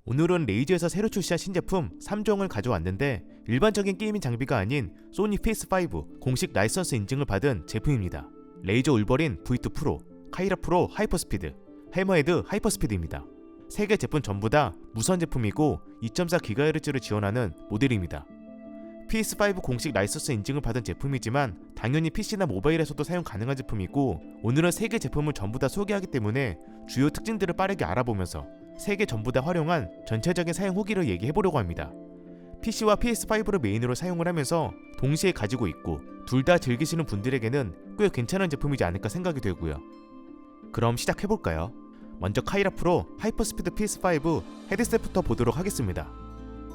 오늘은 레이저에서 새로 출시한 신제품 3종을 가져왔는데 일반적인 게이밍 장비가 아닌 소니 PS5 공식 라이선스 인증을 받은 제품입니다. 레이저 울버린 V2 프로, 카이라 프로 하이퍼스피드, 해머헤드 하이퍼스피드입니다. 3개 제품 전부 다 무선 제품이고 2.4GHz를 지원하는 모델입니다. PS5 공식 라이선스 인증을 받은 제품이지만 당연히 PC나 모바일에서도 사용 가능한 제품이고, 오늘은 3개 제품을 전부 다 소개하기 때문에 주요 특징들을 빠르게 알아보면서 3개 전부 다 활용한 전체적인 사용 후기를 얘기해보려고 합니다. PC와 PS5를 메인으로 사용을 하면서 동시에 가지고 있고 둘 다 즐기시는 분들에게는 꽤 괜찮은 제품이지 않을까 생각이 되고요. 그럼 시작해볼까요? 먼저 카이라 프로 하이퍼스피드 PS5 헤드셋부터 보도록 하겠습니다.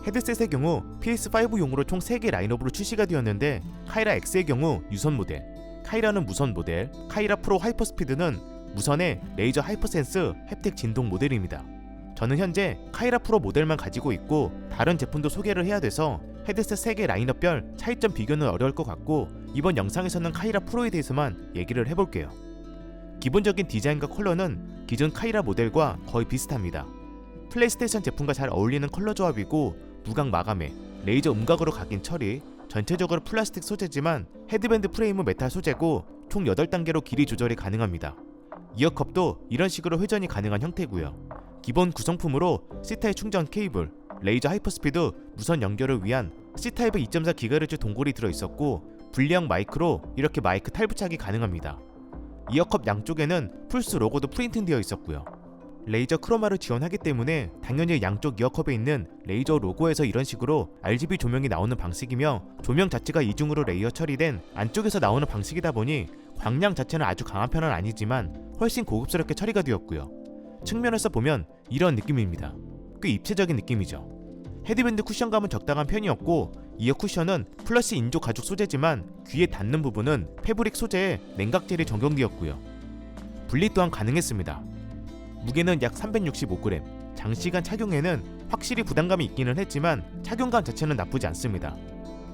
헤드셋의 경우 PS5용으로 총 3개 라인업으로 출시가 되었는데, 카이라 X의 경우 유선 모델, 카이라는 무선 모델, 카이라 프로 하이퍼스피드는 무선의 레이저 하이퍼센스 햅틱 진동 모델입니다. 저는 현재 카이라 프로 모델만 가지고 있고 다른 제품도 소개를 해야 돼서 헤드셋 3개 라인업별 차이점 비교는 어려울 것 같고, 이번 영상에서는 카이라 프로에 대해서만 얘기를 해볼게요. 기본적인 디자인과 컬러는 기존 카이라 모델과 거의 비슷합니다. 플레이스테이션 제품과 잘 어울리는 컬러 조합이고, 무광 마감에 레이저 음각으로 각인 처리, 전체적으로 플라스틱 소재지만 헤드밴드 프레임은 메탈 소재고 총 8단계로 길이 조절이 가능합니다. 이어컵도 이런 식으로 회전이 가능한 형태고요. 기본 구성품으로 C타입 충전 케이블, 레이저 하이퍼스피드 무선 연결을 위한 C타입의 2.4GHz 동굴이 들어있었고, 분리형 마이크로 이렇게 마이크 탈부착이 가능합니다. 이어컵 양쪽에는 플스 로고도 프린팅되어 있었고요. 레이저 크로마를 지원하기 때문에 당연히 양쪽 이어컵에 있는 레이저 로고에서 이런 식으로 RGB 조명이 나오는 방식이며, 조명 자체가 이중으로 레이어 처리된 안쪽에서 나오는 방식이다 보니 광량 자체는 아주 강한 편은 아니지만 훨씬 고급스럽게 처리가 되었고요. 측면에서 보면 이런 느낌입니다. 꽤 입체적인 느낌이죠. 헤드밴드 쿠션감은 적당한 편이었고, 이어 쿠션은 플러시 인조 가죽 소재지만 귀에 닿는 부분은 패브릭 소재에 냉각젤이 적용되었고요. 분리 또한 가능했습니다. 무게는 약 365g, 장시간 착용에는 확실히 부담감이 있기는 했지만 착용감 자체는 나쁘지 않습니다.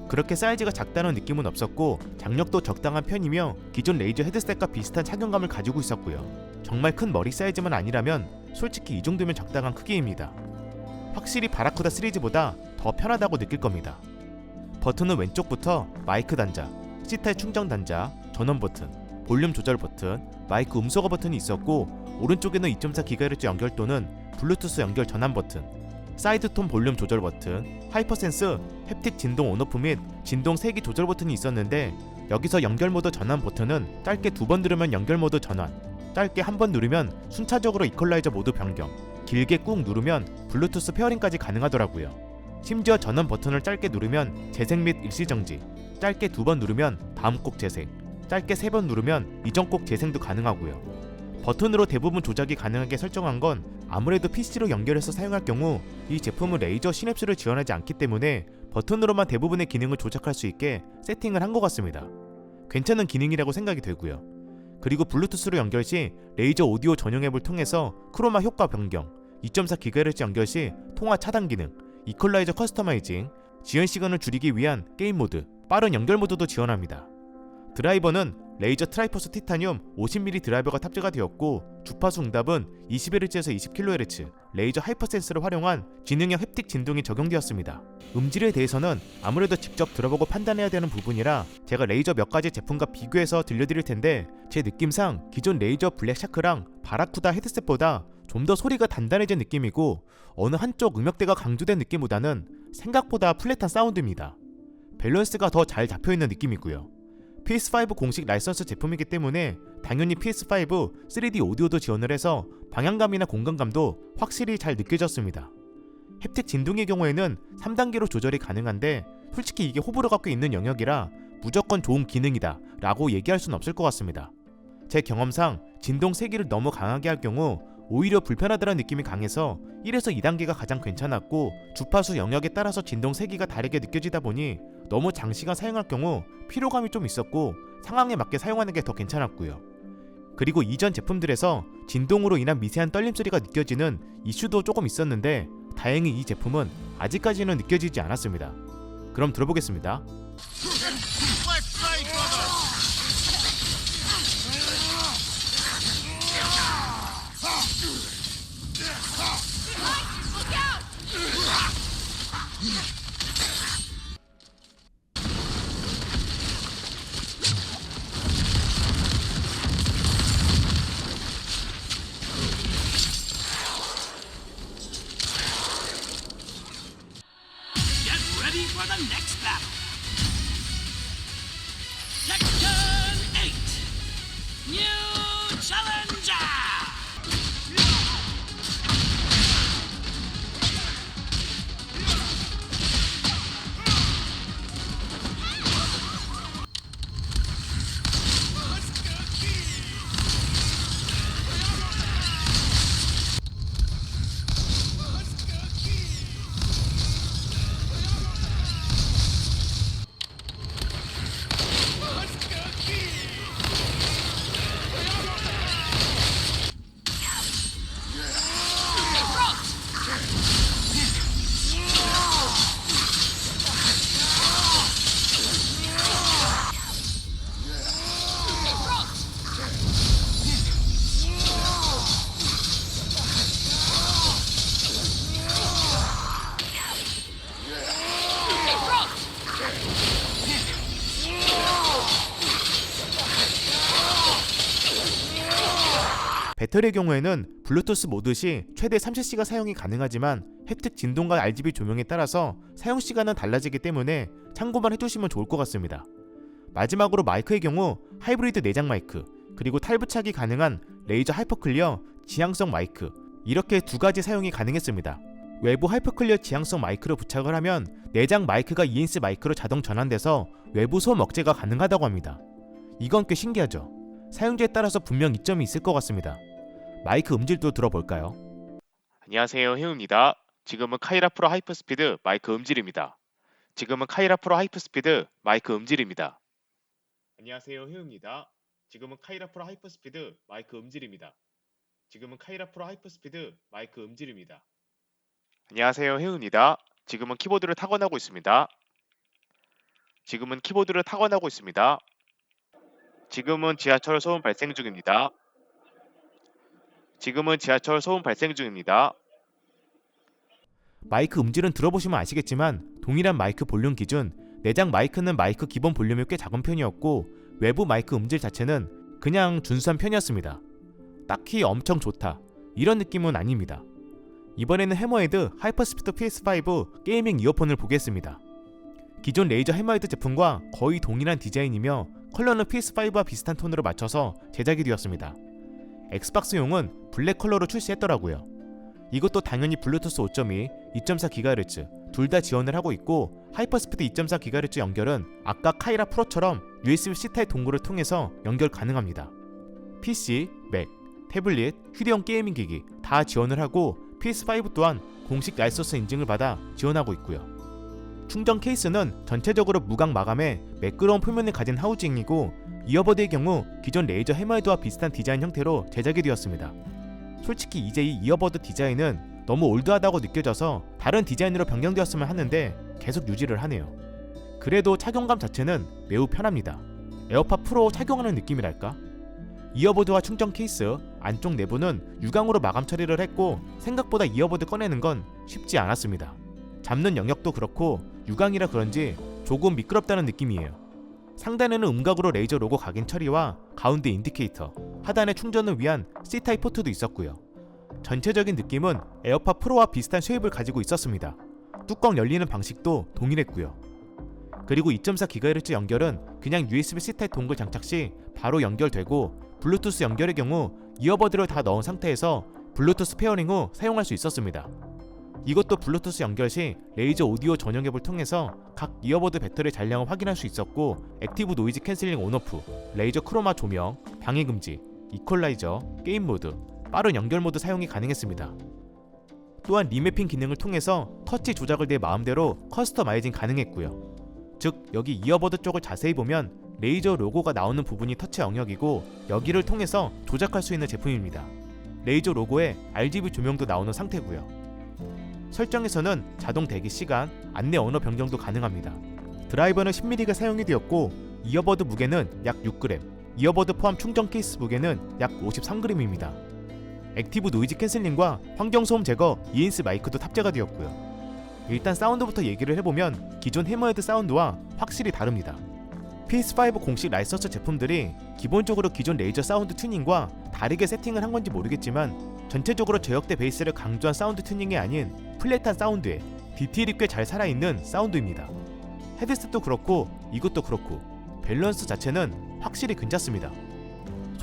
그렇게 사이즈가 작다는 느낌은 없었고 장력도 적당한 편이며 기존 레이저 헤드셋과 비슷한 착용감을 가지고 있었고요. 정말 큰 머리 사이즈만 아니라면 솔직히 이 정도면 적당한 크기입니다. 확실히 바라쿠다 시리즈보다 더 편하다고 느낄 겁니다. 버튼은 왼쪽부터 마이크 단자, C타입 충전 단자, 전원 버튼, 볼륨 조절 버튼, 마이크 음소거 버튼이 있었고, 오른쪽에는 2.4GHz 연결 또는 블루투스 연결 전환 버튼, 사이드 톤 볼륨 조절 버튼, 하이퍼센스 햅틱 진동 온오프 및 진동 세기 조절 버튼이 있었는데, 여기서 연결 모드 전환 버튼은 짧게 2번 누르면 연결 모드 전환, 짧게 1번 누르면 순차적으로 이퀄라이저 모드 변경, 길게 꾹 누르면 블루투스 페어링까지 가능하더라고요. 심지어 전원 버튼을 짧게 누르면 재생 및 일시정지, 짧게 2번 누르면 다음 곡 재생, 짧게 3번 누르면 이전 곡 재생도 가능하고요. 버튼으로 대부분 조작이 가능하게 설정한 건 아무래도 PC로 연결해서 사용할 경우 이 제품은 레이저 시냅스를 지원하지 않기 때문에 버튼으로만 대부분의 기능을 조작할 수 있게 세팅을 한 것 같습니다. 괜찮은 기능이라고 생각이 되고요. 그리고 블루투스로 연결 시 레이저 오디오 전용 앱을 통해서 크로마 효과 변경, 2.4GHz 연결 시 통화 차단 기능, 이퀄라이저 커스터마이징, 지연 시간을 줄이기 위한 게임 모드, 빠른 연결 모드도 지원합니다. 드라이버는 레이저 트라이포스 티타늄 50mm 드라이버가 탑재가 되었고, 주파수 응답은 20Hz에서 20kHz 레이저 하이퍼센스를 활용한 지능형 햅틱 진동이 적용되었습니다. 음질에 대해서는 아무래도 직접 들어보고 판단해야 되는 부분이라 제가 레이저 몇 가지 제품과 비교해서 들려드릴 텐데, 제 느낌상 기존 레이저 블랙샤크랑 바라쿠다 헤드셋보다 좀 더 소리가 단단해진 느낌이고, 어느 한쪽 음역대가 강조된 느낌보다는 생각보다 플랫한 사운드입니다. 밸런스가 더 잘 잡혀있는 느낌이고요. PS5 공식 라이선스 제품이기 때문에 당연히 PS5 3D 오디오도 지원을 해서 방향감이나 공간감도 확실히 잘 느껴졌습니다. 햅틱 진동의 경우에는 3단계로 조절이 가능한데, 솔직히 이게 호불호가 꽤 있는 영역이라 무조건 좋은 기능이다 라고 얘기할 순 없을 것 같습니다. 제 경험상 진동 세기를 너무 강하게 할 경우 오히려 불편하다는 느낌이 강해서 1에서 2단계가 가장 괜찮았고, 주파수 영역에 따라서 진동 세기가 다르게 느껴지다 보니 너무 장시간 사용할 경우 피로감이 좀 있었고 상황에 맞게 사용하는 게 더 괜찮았고요. 그리고 이전 제품들에서 진동으로 인한 미세한 떨림 소리가 느껴지는 이슈도 조금 있었는데, 다행히 이 제품은 아직까지는 느껴지지 않았습니다. 그럼 들어보겠습니다. New challenger! 배터리의 경우에는 블루투스 모드 시 최대 30시간 사용이 가능하지만 햅틱 진동과 RGB 조명에 따라서 사용 시간은 달라지기 때문에 참고만 해두시면 좋을 것 같습니다. 마지막으로 마이크의 경우 하이브리드 내장 마이크, 그리고 탈부착이 가능한 레이저 하이퍼클리어 지향성 마이크, 이렇게 두 가지 사용이 가능했습니다. 외부 하이퍼클리어 지향성 마이크를 부착을 하면 내장 마이크가 2인스 마이크로 자동 전환돼서 외부 소음 억제가 가능하다고 합니다. 이건 꽤 신기하죠? 사용자에 따라서 분명 이점이 있을 것 같습니다. 마이크 음질도 들어볼까요? 안녕하세요, 해우입니다. 지금은 카이라 프로 하이퍼스피드 마이크 음질입니다. 지금은 카이라 프로 하이퍼스피드 마이크 음질입니다. 안녕하세요, 해우입니다. 지금은 카이라 프로 하이퍼스피드 마이크 음질입니다. 지금은 카이라 프로 하이퍼스피드 마이크 음질입니다. 안녕하세요, 해우입니다. 지금은 키보드를 타건하고 있습니다. 지금은 키보드를 타건하고 있습니다. 지금은 지하철 소음 발생 중입니다. 지금은 지하철 소음 발생 중입니다. 마이크 음질은 들어보시면 아시겠지만 동일한 마이크 볼륨 기준 내장 마이크는 마이크 기본 볼륨이 꽤 작은 편이었고 외부 마이크 음질 자체는 그냥 준수한 편이었습니다. 딱히 엄청 좋다 이런 느낌은 아닙니다. 이번에는 해머헤드 하이퍼스피드 PS5 게이밍 이어폰을 보겠습니다. 기존 레이저 해머헤드 제품과 거의 동일한 디자인이며 컬러는 PS5와 비슷한 톤으로 맞춰서 제작이 되었습니다. 엑스박스용은 블랙 컬러로 출시했더라고요. 이것도 당연히 블루투스 5.2, 2.4GHz 둘 다 지원을 하고 있고 하이퍼스피드 2.4GHz 연결은 아까 카이라 프로처럼 USB-C 타입 동굴을 통해서 연결 가능합니다. PC, 맥, 태블릿, 휴대용 게이밍 기기 다 지원을 하고 PS5 또한 공식 라이선스 인증을 받아 지원하고 있고요. 충전 케이스는 전체적으로 무광 마감에 매끄러운 표면을 가진 하우징이고 이어버드의 경우 기존 레이저 해머헤드와 비슷한 디자인 형태로 제작이 되었습니다. 솔직히 이제 이 이어버드 디자인은 너무 올드하다고 느껴져서 다른 디자인으로 변경되었으면 하는데 계속 유지를 하네요. 그래도 착용감 자체는 매우 편합니다. 에어팟 프로 착용하는 느낌이랄까? 이어버드와 충전 케이스, 안쪽 내부는 유광으로 마감 처리를 했고 생각보다 이어버드 꺼내는 건 쉽지 않았습니다. 잡는 영역도 그렇고 유광이라 그런지 조금 미끄럽다는 느낌이에요. 상단에는 음각으로 레이저 로고 각인 처리와 가운데 인디케이터, 하단에 충전을 위한 C타입 포트도 있었고요. 전체적인 느낌은 에어팟 프로와 비슷한 쉐입을 가지고 있었습니다. 뚜껑 열리는 방식도 동일했고요. 그리고 2.4GHz 연결은 그냥 USB-C 타입 동글 장착 시 바로 연결되고 블루투스 연결의 경우 이어버드를 다 넣은 상태에서 블루투스 페어링 후 사용할 수 있었습니다. 이것도 블루투스 연결 시 레이저 오디오 전용 앱을 통해서 각 이어버드 배터리 잔량을 확인할 수 있었고 액티브 노이즈 캔슬링 온오프, 레이저 크로마 조명, 방해 금지, 이퀄라이저, 게임 모드, 빠른 연결 모드 사용이 가능했습니다. 또한 리매핑 기능을 통해서 터치 조작을 내 마음대로 커스터마이징 가능했고요. 즉 여기 이어버드 쪽을 자세히 보면 레이저 로고가 나오는 부분이 터치 영역이고 여기를 통해서 조작할 수 있는 제품입니다. 레이저 로고에 RGB 조명도 나오는 상태고요. 설정에서는 자동 대기 시간, 안내 언어 변경도 가능합니다. 드라이버는 10mm가 사용이 되었고 이어버드 무게는 약 6g, 이어버드 포함 충전 케이스 무게는 약 53g입니다. 액티브 노이즈 캔슬링과 환경소음 제거 2인스 마이크도 탑재가 되었고요. 일단 사운드부터 얘기를 해보면 기존 해머헤드 사운드와 확실히 다릅니다. PS5 공식 라이선스 제품들이 기본적으로 기존 레이저 사운드 튜닝과 다르게 세팅을 한 건지 모르겠지만 전체적으로 저역대 베이스를 강조한 사운드 튜닝이 아닌 플랫한 사운드에 디테일이 꽤 잘 살아있는 사운드입니다. 헤드셋도 그렇고 이것도 그렇고 밸런스 자체는 확실히 괜찮습니다.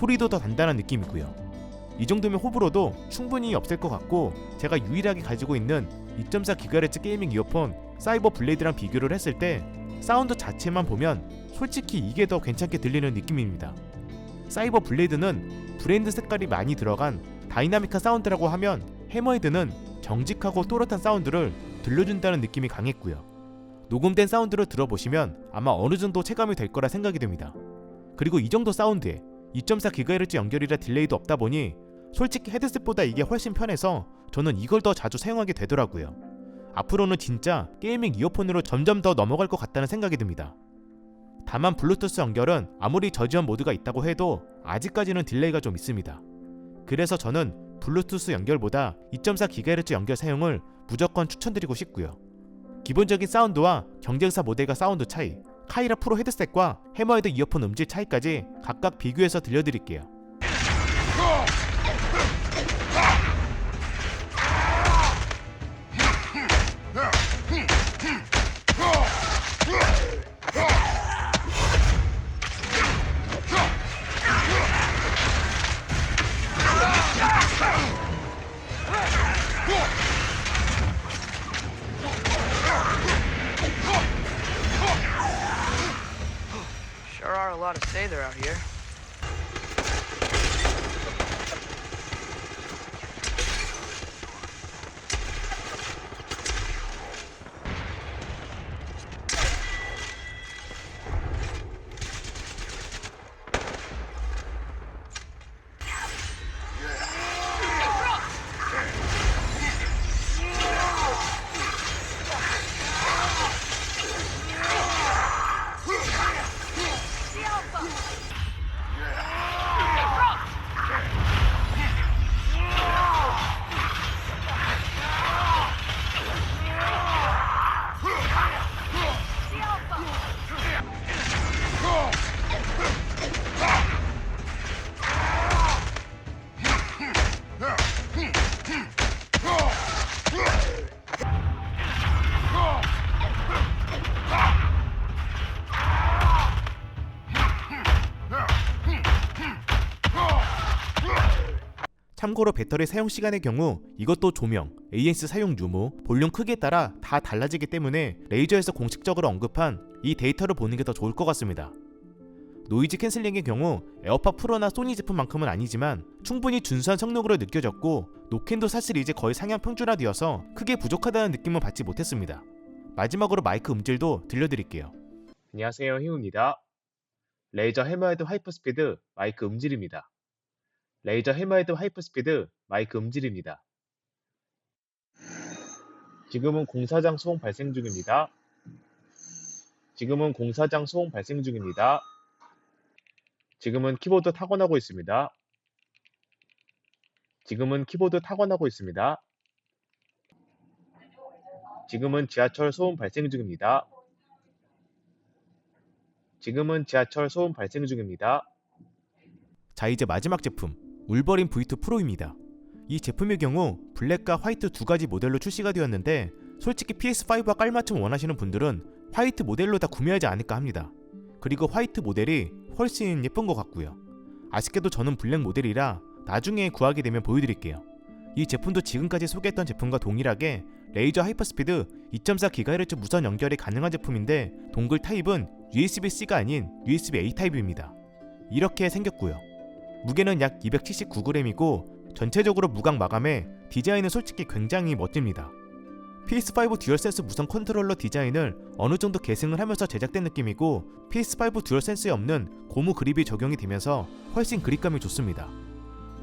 소리도 더 단단한 느낌이고요. 이 정도면 호불호도 충분히 없을 것 같고, 제가 유일하게 가지고 있는 2.4GHz 게이밍 이어폰 사이버 블레이드랑 비교를 했을 때 사운드 자체만 보면 솔직히 이게 더 괜찮게 들리는 느낌입니다. 사이버 블레이드는 브랜드 색깔이 많이 들어간 다이나믹한 사운드라고 하면 해머헤드는 정직하고 또렷한 사운드를 들려준다는 느낌이 강했고요. 녹음된 사운드를 들어보시면 아마 어느 정도 체감이 될 거라 생각이 됩니다. 그리고 이 정도 사운드에 2.4GHz 연결이라 딜레이도 없다 보니 솔직히 헤드셋보다 이게 훨씬 편해서 저는 이걸 더 자주 사용하게 되더라고요. 앞으로는 진짜 게이밍 이어폰으로 점점 더 넘어갈 것 같다는 생각이 듭니다. 다만 블루투스 연결은 아무리 저지원 모드가 있다고 해도 아직까지는 딜레이가 좀 있습니다. 그래서 저는 블루투스 연결보다 2.4GHz 연결 사용을 무조건 추천드리고 싶고요. 기본적인 사운드와 경쟁사 모델과 사운드 차이, 카이라 프로 헤드셋과 해머헤드 이어폰 음질 차이까지 각각 비교해서 들려드릴게요. Sure are a lot of Sather out here. 참고로 배터리 사용 시간의 경우 이것도 조명, ANC 사용 유무, 볼륨 크기에 따라 다 달라지기 때문에 레이저에서 공식적으로 언급한 이 데이터를 보는 게 더 좋을 것 같습니다. 노이즈 캔슬링의 경우 에어팟 프로나 소니 제품만큼은 아니지만 충분히 준수한 성능으로 느껴졌고, 노캔도 사실 이제 거의 상향 평준화되어서 크게 부족하다는 느낌은 받지 못했습니다. 마지막으로 마이크 음질도 들려드릴게요. 안녕하세요, 희우입니다. 레이저 해머헤드 하이퍼스피드 마이크 음질입니다. 레이저 해머헤드 하이퍼스피드 마이크 음질입니다. 지금은 공사장 소음 발생 중입니다. 지금은 공사장 소음 발생 중입니다. 지금은 키보드 타건하고 있습니다. 지금은 키보드 타건하고 있습니다. 지금은 지하철 소음 발생 중입니다. 지금은 지하철 소음 발생 중입니다. 자, 이제 마지막 제품 울버린 V2 프로입니다. 이 제품의 경우 블랙과 화이트 두 가지 모델로 출시가 되었는데, 솔직히 PS5와 깔맞춤 원하시는 분들은 화이트 모델로 다 구매하지 않을까 합니다. 그리고 화이트 모델이 훨씬 예쁜 것 같고요. 아쉽게도 저는 블랙 모델이라 나중에 구하게 되면 보여드릴게요. 이 제품도 지금까지 소개했던 제품과 동일하게 레이저 하이퍼스피드 2.4GHz 무선 연결이 가능한 제품인데, 동글 타입은 USB-C가 아닌 USB-A 타입입니다. 이렇게 생겼고요. 무게는 약 279g이고 전체적으로 무광 마감에 디자인은 솔직히 굉장히 멋집니다. PS5 듀얼센스 무선 컨트롤러 디자인을 어느 정도 계승을 하면서 제작된 느낌이고, PS5 듀얼센스에 없는 고무 그립이 적용이 되면서 훨씬 그립감이 좋습니다.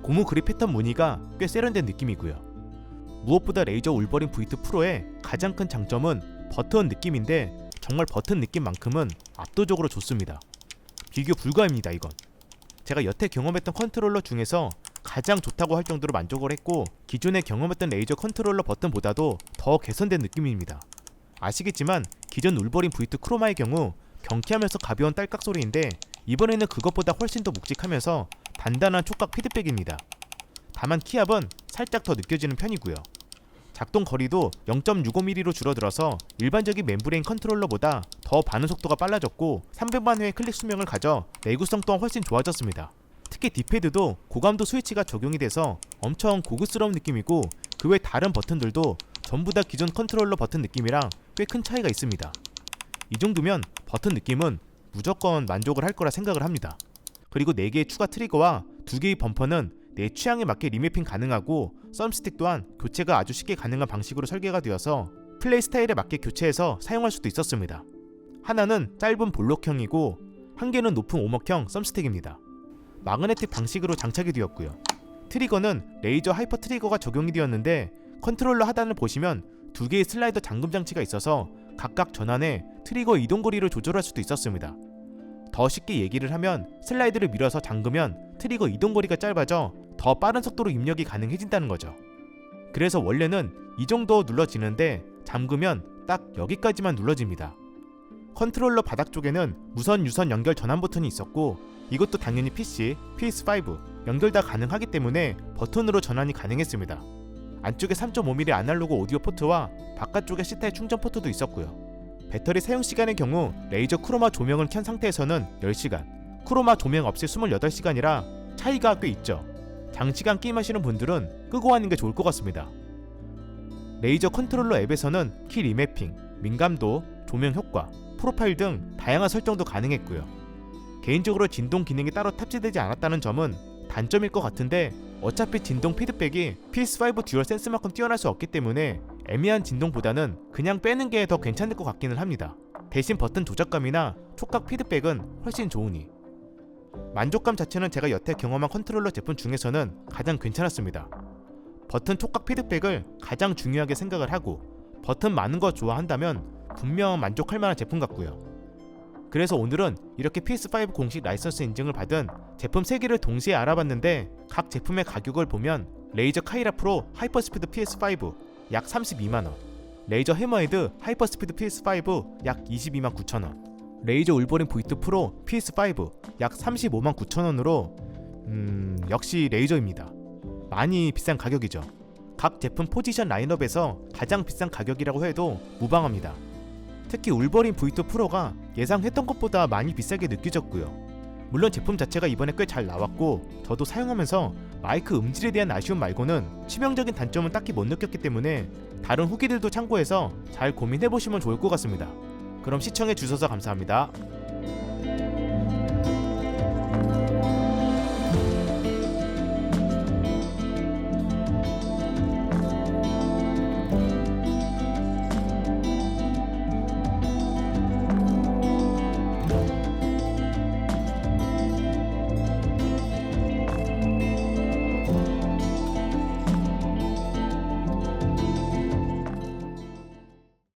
고무 그립 패턴 무늬가 꽤 세련된 느낌이고요. 무엇보다 레이저 울버린 V2 프로의 가장 큰 장점은 버튼 느낌인데, 정말 버튼 느낌만큼은 압도적으로 좋습니다. 비교 불가입니다. 이건 제가 여태 경험했던 컨트롤러 중에서 가장 좋다고 할 정도로 만족을 했고, 기존에 경험했던 레이저 컨트롤러 버튼보다도 더 개선된 느낌입니다. 아시겠지만 기존 울버린 V2 크로마의 경우 경쾌하면서 가벼운 딸깍 소리인데, 이번에는 그것보다 훨씬 더 묵직하면서 단단한 촉각 피드백입니다. 다만 키압은 살짝 더 느껴지는 편이고요. 작동 거리도 0.65mm로 줄어들어서 일반적인 멤브레인 컨트롤러보다 더 반응 속도가 빨라졌고, 300만 회의 클릭 수명을 가져 내구성 또한 훨씬 좋아졌습니다. 특히 D패드도 고감도 스위치가 적용이 돼서 엄청 고급스러운 느낌이고 그 외 다른 버튼들도 전부 다 기존 컨트롤러 버튼 느낌이랑 꽤 큰 차이가 있습니다. 이 정도면 버튼 느낌은 무조건 만족을 할 거라 생각을 합니다. 그리고 4개의 추가 트리거와 2개의 범퍼는 내 취향에 맞게 리매핑 가능하고 썸스틱 또한 교체가 아주 쉽게 가능한 방식으로 설계가 되어서 플레이 스타일에 맞게 교체해서 사용할 수도 있었습니다. 하나는 짧은 볼록형이고 한 개는 높은 오목형 썸스틱입니다. 마그네틱 방식으로 장착이 되었고요. 트리거는 레이저 하이퍼 트리거가 적용이 되었는데 컨트롤러 하단을 보시면 2개의 슬라이더 잠금 장치가 있어서 각각 전환해 트리거 이동거리를 조절할 수도 있었습니다. 더 쉽게 얘기를 하면 슬라이드를 밀어서 잠그면 트리거 이동거리가 짧아져 더 빠른 속도로 입력이 가능해진다는 거죠. 그래서 원래는 이 정도 눌러지는데 잠그면 딱 여기까지만 눌러집니다. 컨트롤러 바닥 쪽에는 무선 유선 연결 전환 버튼이 있었고 이것도 당연히 PC, PS5 연결 다 가능하기 때문에 버튼으로 전환이 가능했습니다. 안쪽에 3.5mm 아날로그 오디오 포트와 바깥쪽에 C타입 충전 포트도 있었고요. 배터리 사용 시간의 경우 레이저 크로마 조명을 켠 상태에서는 10시간, 크로마 조명 없이 28시간이라 차이가 꽤 있죠. 장시간 게임하시는 분들은 끄고 하는 게 좋을 것 같습니다. 레이저 컨트롤러 앱에서는 키 리매핑, 민감도, 조명 효과, 프로파일 등 다양한 설정도 가능했고요. 개인적으로 진동 기능이 따로 탑재되지 않았다는 점은 단점일 것 같은데 어차피 진동 피드백이 PS5 듀얼 센스만큼 뛰어날 수 없기 때문에 애매한 진동보다는 그냥 빼는 게 더 괜찮을 것 같기는 합니다. 대신 버튼 조작감이나 촉각 피드백은 훨씬 좋으니 만족감 자체는 제가 여태 경험한 컨트롤러 제품 중에서는 가장 괜찮았습니다. 버튼 촉각 피드백을 가장 중요하게 생각을 하고 버튼 많은 거 좋아한다면 분명 만족할 만한 제품 같고요. 그래서 오늘은 이렇게 PS5 공식 라이선스 인증을 받은 제품 3개를 동시에 알아봤는데 각 제품의 가격을 보면 레이저 카이라 프로 하이퍼스피드 PS5 약 32만원, 레이저 해머헤드 하이퍼스피드 PS5 약 22만 9천원, 레이저 울버린 V2 프로 PS5 약 35만 9천원으로 역시 레이저입니다. 많이 비싼 가격이죠. 각 제품 포지션 라인업에서 가장 비싼 가격이라고 해도 무방합니다. 특히 울버린 V2 프로가 예상했던 것보다 많이 비싸게 느껴졌고요. 물론 제품 자체가 이번에 꽤 잘 나왔고 저도 사용하면서 마이크 음질에 대한 아쉬움 말고는 치명적인 단점은 딱히 못 느꼈기 때문에 다른 후기들도 참고해서 잘 고민해보시면 좋을 것 같습니다. 그럼 시청해주셔서 감사합니다.